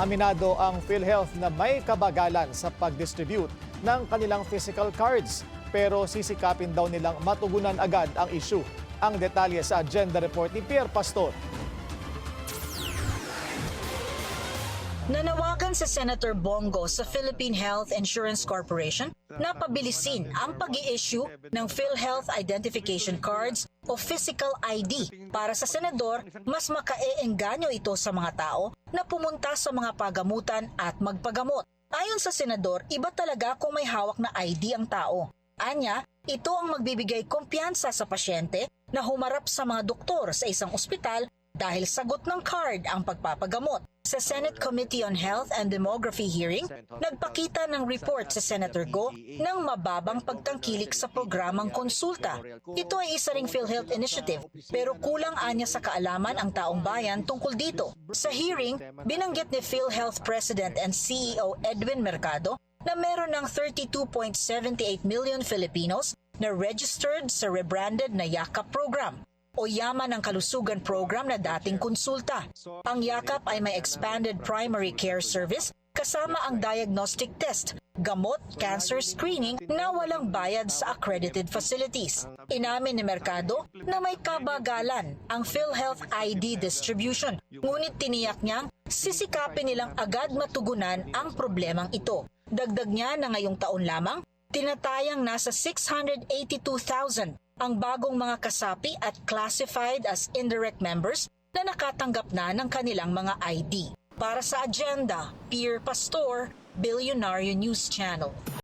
Aminado ang PhilHealth na may kabagalan sa pag-distribute ng kanilang physical cards pero sisikapin daw nilang matugunan agad ang issue. Ang detalye sa agenda report ni Pierre Pastor. Nanawagan sa Senator Bongo sa Philippine Health Insurance Corporation na pabilisin ang pag-i-issue ng PhilHealth Identification Cards o Physical ID para sa senador mas makaeengganyo ito sa mga tao na pumunta sa mga pagamutan at magpagamot. Ayon sa senador, iba talaga kung may hawak na ID ang tao. Anya, ito ang magbibigay kumpiyansa sa pasyente na humarap sa mga doktor sa isang ospital dahil sagot ng card ang pagpapagamot. Sa Senate Committee on Health and Demography hearing, nagpakita ng report sa Senator Go ng mababang pagtangkilik sa programang konsulta. Ito ay isa ring PhilHealth initiative pero kulang anya sa kaalaman ang taong bayan tungkol dito. Sa hearing, binanggit ni PhilHealth President and CEO Edwin Mercado na meron ng 32.78 million Filipinos na registered sa rebranded na YAKAP program o Yaman ng Kalusugan program na dating konsulta. Ang YAKAP ay may expanded primary care service kasama ang diagnostic test, gamot, cancer screening na walang bayad sa accredited facilities. Inamin ni Mercado na may kabagalan ang PhilHealth ID distribution, ngunit tiniyak niyang sisikapin nilang agad matugunan ang problemang ito. Dagdag niya na ngayong taon lamang, tinatayang nasa 682,000 ang bagong mga kasapi at classified as indirect members na nakatanggap na ng kanilang mga ID. Para sa agenda, Pierre Pastor, Billionaire News Channel.